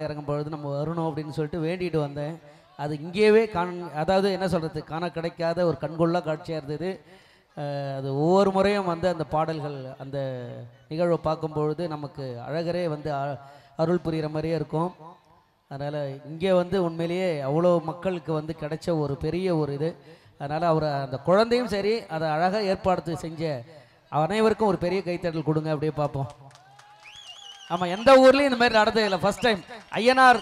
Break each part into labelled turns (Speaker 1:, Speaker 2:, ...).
Speaker 1: இறங்கும் பொழுது நம்ம வரணும் அப்படின்னு சொல்லிட்டு வேண்டிட்டு வந்தேன். அது இங்கேயே அதாவது என்ன சொல்கிறது, காண கிடைக்காத ஒரு கண்கொள்ளா காட்சியாக இருந்தது. அது ஒவ்வொரு முறையும் வந்து அந்த பாடல்கள் அந்த நிகழ்வை பார்க்கும்பொழுது நமக்கு அழகரே வந்து அருள் புரிகிற மாதிரியே இருக்கும். அதனால் இங்கே வந்து உண்மையிலேயே அவ்வளோ மக்களுக்கு வந்து கிடைச்ச ஒரு பெரிய ஒரு இது. அதனால் அவர் அந்த குழந்தையும் சரி அதை அழகாக ஏற்பாடு செஞ்ச அனைவருக்கும் ஒரு பெரிய கைத்தட்டல் கொடுங்க. அப்படியே பார்ப்போம். ஆமாம், எந்த ஊர்லேயும் இந்த மாதிரி நடந்தது இல்லை. ஃபர்ஸ்ட் டைம் ஐயனார்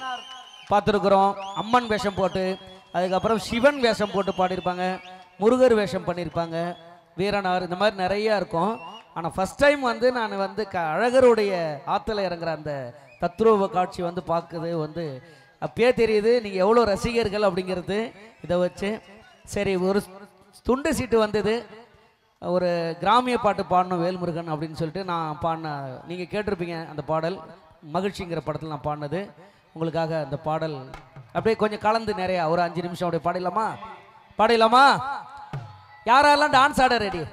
Speaker 1: பார்த்துருக்குறோம், அம்மன் வேஷம் போட்டு, அதுக்கப்புறம் சிவன் வேஷம் போட்டு பாடியிருப்பாங்க, முருகர் வேஷம் பண்ணியிருப்பாங்க, வீரனார், இந்த மாதிரி நிறையா இருக்கும். ஆனால் ஃபஸ்ட் டைம் வந்து நான் வந்து அழகருடைய ஆற்றுல இறங்குற அந்த தத்ரூப காட்சி வந்து பார்க்குது வந்து அப்பயே தெரியுது நீங்கள் எவ்வளோ ரசிகர்கள் அப்படிங்கிறது. இதை வச்சு சரி ஒரு துண்டு சீட்டு வந்தது, ஒரு கிராமிய பாட்டு பாடணும் வேல்முருகன் அப்படின்னு சொல்லிட்டு நான் பாடின, நீங்கள் கேட்டிருப்பீங்க அந்த பாடல் மகிழ்ச்சிங்கிற படத்தில் நான் பாடினது. உங்களுக்காக அந்த பாடல் அப்படியே கொஞ்சம் கலந்து நிறையா ஒரு 5 நிமிஷம் அப்படியே பாடிடலாமா? யாரெல்லாம் டான்ஸ் ஆட ரெடி?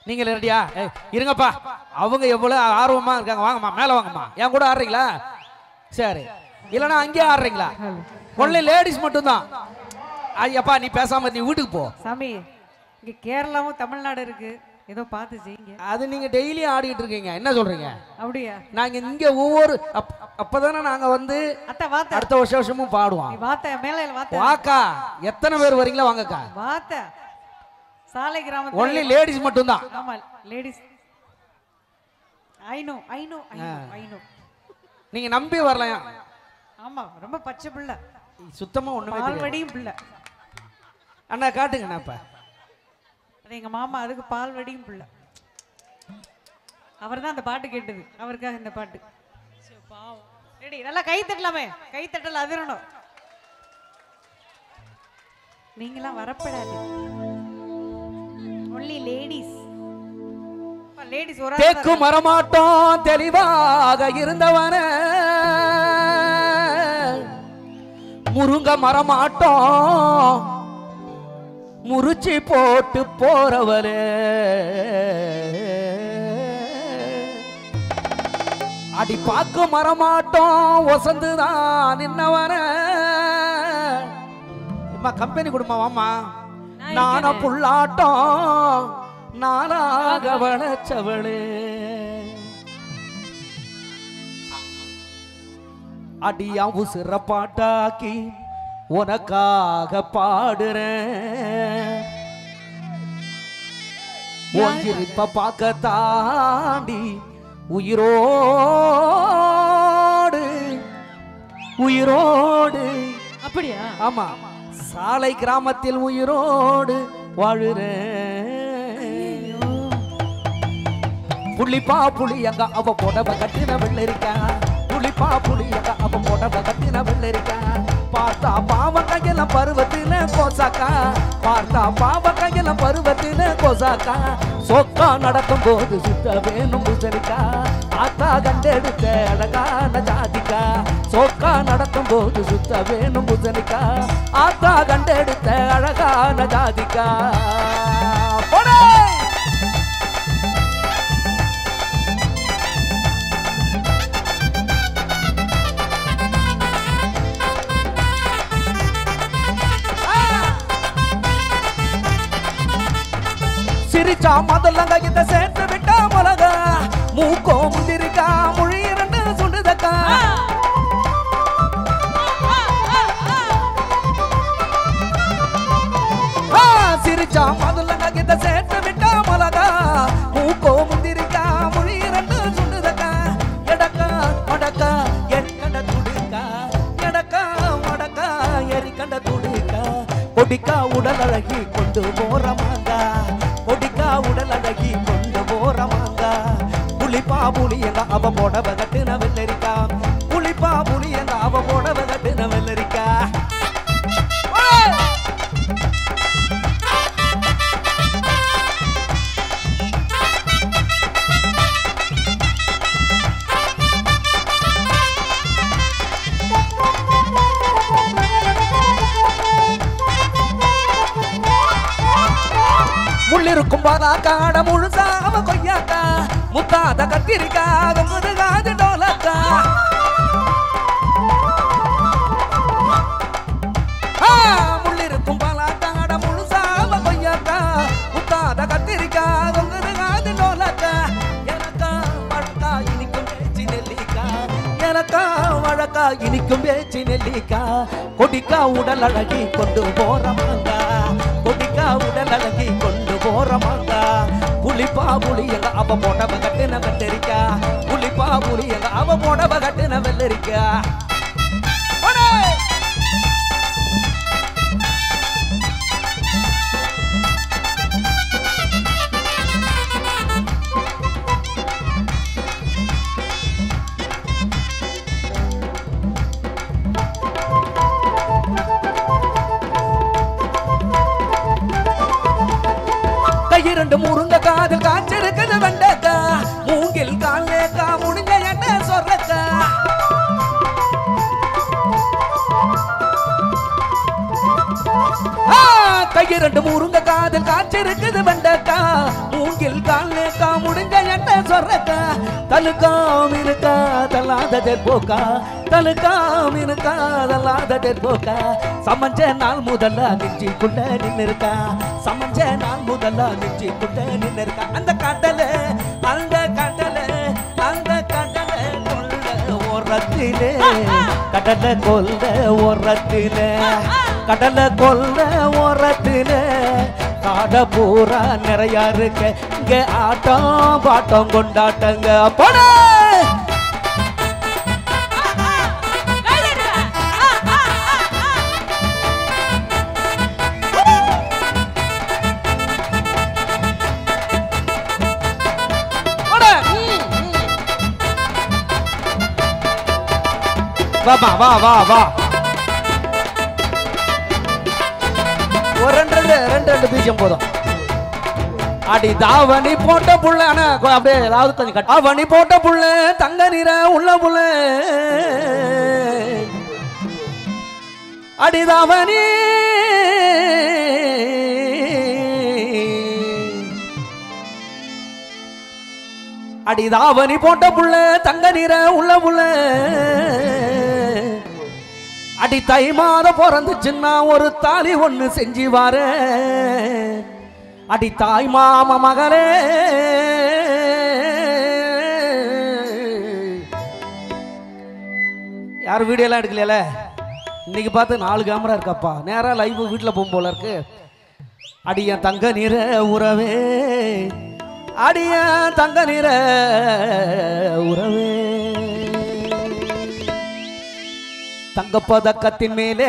Speaker 1: நீங்கள் ரெடியா? இருங்கப்பா, அவங்க எவ்வளோ ஆர்வமாக இருக்காங்க. வாங்கம்மா, மேலே வாங்கம்மா. என் கூட ஆடுறீங்களா? சரி, இல்லைன்னா அங்கேயே ஆடுறீங்களா? ஒன்லி லேடிஸ் மட்டும்தான். ஐயப்பா நீ பேசாம நீ வீட்டுக்கு போ
Speaker 2: சாமி. இங்க கேரளாவும் தமிழ்நாடு இருக்கு, ஏதோ பார்த்து செய்யுங்க.
Speaker 1: அது நீங்க டெய்லியும் ஆடிட்டு இருக்கீங்க, என்ன சொல்றீங்க?
Speaker 2: அப்படியா?
Speaker 1: நாங்க இங்க ஒவ்வொரு அப்பதானே நாங்க வந்து அடுத்த வருஷமும் பாடுவோம். வாக்கா எத்தனை பேர் வரீங்களா? வாங்கக்கா.
Speaker 2: வாத்த சாலை கிராமம்
Speaker 1: ஒன்லி லேடிஸ் மட்டும் தான்.
Speaker 2: ஆமா, லேடிஸ். ஐ நோ
Speaker 1: நீங்க நம்பி வரலாம்.
Speaker 2: ஆமா, ரொம்ப பச்சை பிள்ளை,
Speaker 1: சுத்தமா ஒண்ணுமே
Speaker 2: பால்வடியும் பிள்ளை.
Speaker 1: அண்ணா காட்டுங்க. அப்ப
Speaker 2: எங்க மாமா அதுக்கு பால்வடியும் பிள்ளை. அவர் தான் அந்த பாட்டு கேட்டது, அவருக்காக இந்த பாட்டு. ரெடி? நல்லா கை தட்டலாமே, கை தட்டல அதிரணும். நீங்களாம் வரப்படாது, ஒன்லி லேடிஸ். லேடிஸ் ஒரு
Speaker 1: தேக்கு மரமாட்டோம் தெளிவாக இருந்தவன, முருங்க மரமாட்டோம் முறிச்சி போட்டு போறவரே, அடி பாக்கு மரமாட்டோம் வசந்துதான் நின்னவன. கம்பெனி கொடுமா வாமா, நான புள்ளாட்டம் நானாக வளச்சவளே, அடியாவு சிறப்பாட்டாக்கி உனக்காக பாடுறேன். ஒஞ்சிருப்ப பார்க்க தாண்டி உயிரோடு.
Speaker 2: அப்படியா?
Speaker 1: ஆமா, சாலை கிராமத்தில் உயிரோடு வாழுறேன். புள்ளிப்பா புளியங்க அவ போடவ கட்டின வெள்ளரிக்கா, புளிப்பா புளியங்க அவ போடவ கட்டின வெள்ளரிக்கா, பார்த்தா பாவ கையில பருவத்தில கோசாக்கா, பார்த்தா பாவ கையில பருவத்தில கோசாக்கா, சொக்கா நடக்கும் போது சுத்த வேணும் பூசணிக்கா, ஆத்தா கண்டெடுத்த அழகான ஜாதிக்கா, சொக்கா நடக்கும் போது சுத்த வேணும் பூசணிக்கா, ஆத்தா கண்டெடுத்த அழகான ஜாதிக்கா. சிரிச்சா முதல்ல இந்த சேர்த்து விட்டா மிளகா, மூக்கோ முந்திரிக்கா மொழி 2 சுண்டுதக்கா, சிரிச்சா முதல்ல இந்த சேர்த்து விட்டா மிளகா, மூக்கோ முந்திரிக்கா மொழி 2 சுண்டுதக்கா, எடக்கா மடக்கா எரிக்கண்ட துடிக்கா, எடக்கா மடக்கா எரிக்கண்ட துடிக்கா, கொடிக்கா உடல் அழகி கொண்டு போறமாங்கா, கொடிக்கா உடல் அழகி கொண்டு போறமாங்க, புளிப்பா புளியங்க அவ போடவ கட்டுன வெள்ளரிக்கா, புளிப்பா புளியங்க அவ போடவ கட்டுன வெள்ளரிக்கா. முள்ளிருக்கும் பாதாக்கா முழுசா அவ கொய்யாக்கா, முத்தாத கத்திரிக்கா முதுகாது டோலக்கா, வாழக்கா இனிக்கும் பேச்சு நெல்லிக்கா கொடிக்கா உடல் அழகி கொண்டு போறமாங்க கொடிக்கா உடல் அழகி கொண்டு போறமாங்க புளிப்பா புளி எங்க அவ போடவ கட்டுன வெள்ளரிக்கா புளிப்பா புளி எங்க அவ போடவ கட்டுன வெள்ளரிக்கா இரண்டு முருங்க காதல் காய்ச்சிருக்குது வெண்டக்கா மூங்கில் காலேக்கா முடிஞ்ச என்ன சொல்றக்கா கையிரண்டு முருங்க காதல் காய்ச்சிருக்குது வெண்டக்கா மூங்கில் காலேக்கா முடிஞ்ச என்ன சொல்றக்கா தலுக்காம் இருக்கா தள்ளாத போக்கா தலுக்காம் இருக்கா தள்ளாத போக்கா சமஞ்ச நாள் முதல்ல நெஞ்சிக்குள்ள நின்று இருக்கா சமஞ்ச நாள் முதல்ல நெஞ்சிக்குள்ள நின்று இருக்கா அந்த கடலை கொல்ல ஓரத்திலே கடலை கொல்ல ஓரத்திலே கடலை கொல்ல ஓரத்திலே காட பூரா நிறையா இருக்க இங்க ஆட்டம் பாட்டம் கொண்டாட்டங்க போட வா வா வா வா ஒரு ரெண்டு பீஜம் போதும் அடி தாவணி போட்ட புள்ள அப்படியே ஏதாவது கொஞ்சம் கட்ட தாவணி போட்ட புள்ள தங்க நிற உள்ள புள்ள அடி தாவணி அடி தாவணி போட்ட புள்ள தங்க நிற உள்ள புள்ள அடி தை மாதம் பிறந்துச்சுன்னா ஒரு தாலி ஒண்ணு செஞ்சு வார அடி தாய் மாமா மகளே யாரும் வீடியோ எல்லாம் எடுக்கல இன்னைக்கு பார்த்து 4 கேமரா இருக்கப்பா நேரா லைவ் வீட்டில் போகும் போல இருக்கு அடிய தங்க நிற உறவே அடிய தங்க நிற உறவே தங்கப்பதக்கத்தின் மேலே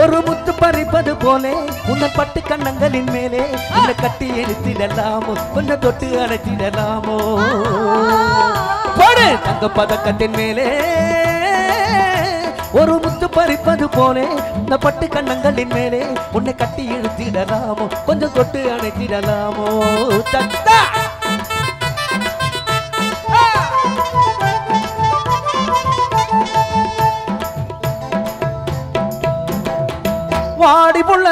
Speaker 1: ஒரு முத்து பறிப்பது போலே உன்னை பட்டு கண்ணங்களின் மேலே உன்னை கட்டி எடுத்திடலாமோ கொஞ்சம் தொட்டு அடைத்திடலாமோ போடு தங்கப்பதக்கத்தின் மேலே ஒரு முத்து பறிப்பது போலே உன்னை பட்டு கண்ணங்களின் மேலே உன்னை கட்டி எடுத்திடலாமோ கொஞ்சம் தொட்டு அடைத்திடலாமோ தத்தா வாடி புள்ள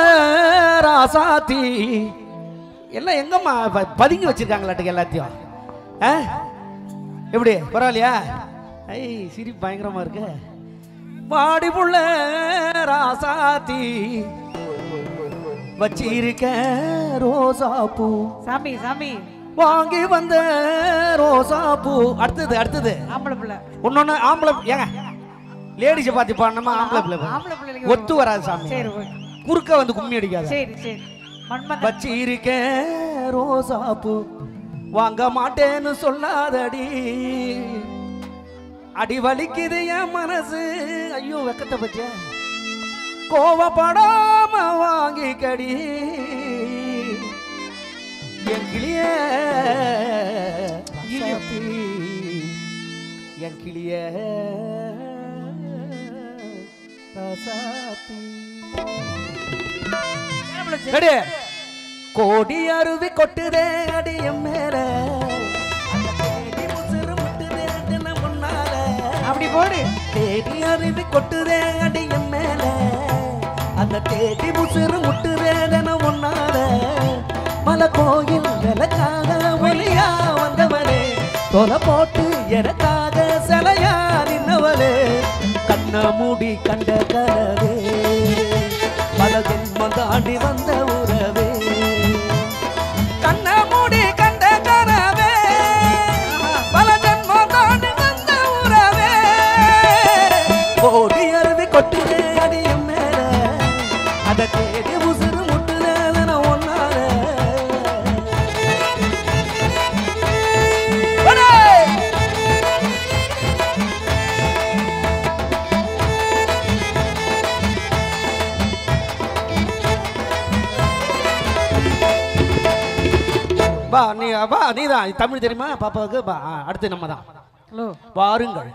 Speaker 1: ராசாத்தி எல்லாம் எங்கம்மா பதுங்கி வச்சிருக்காங்களாட்டுக்கு எல்லாத்தையும் எப்படி பரவாயில்லையா ஐ சிரிப்பு பயங்கரமா இருக்கு வாடி புள்ள ராசாத்தி வச்சிருக்க ரோசா பூ
Speaker 2: சாமி சாமி
Speaker 1: வாங்கி வந்த ரோசா பூ அடுத்தது
Speaker 2: ஆம்பளை பிள்ளை
Speaker 1: ஒன்னொன்னு ஆம்பளை ஏங்க லேடிஸை பார்த்து பாடணுமா ஆம்பளை பிள்ளை ஒத்து வராது சாமி குறுக்க வந்து கும்மி அடிக்காது
Speaker 2: சரி சரி
Speaker 1: வச்சு இருக்கேன் ரோசா பூ வாங்க மாட்டேன்னு சொல்லாதடி அடி வலிக்குது என் மனசு ஐயோ வெக்கத்தை பத்திய கோவப்படாம வாங்கி கடி என் கிளிய என் கிளிய கோடி அருவி கொட்டுதே அடியம் மேல
Speaker 2: அப்படி போடு
Speaker 1: தேடி அருவி கொட்டுதே அடியம் மேல அந்த தேடி முசிறு முட்டுதேன முன்னால மலை கோயில் எனக்காக ஒளியா வந்தவனே தொலை போட்டு எனக்காக சிலையா நின்னவளே கண்ண மூடி கண்ட கனவே பல ஜென்மம் தாண்டி வந்த உறவே கண்ண மூடி கண்ட கனவே பல ஜென்மம் தாண்டி வந்த உறவே நீ தான் தமிழ் தெரியுமா பாப்பாவுக்கு அடுத்து நம்ம தான்
Speaker 2: ஹலோ
Speaker 1: வாருங்கள்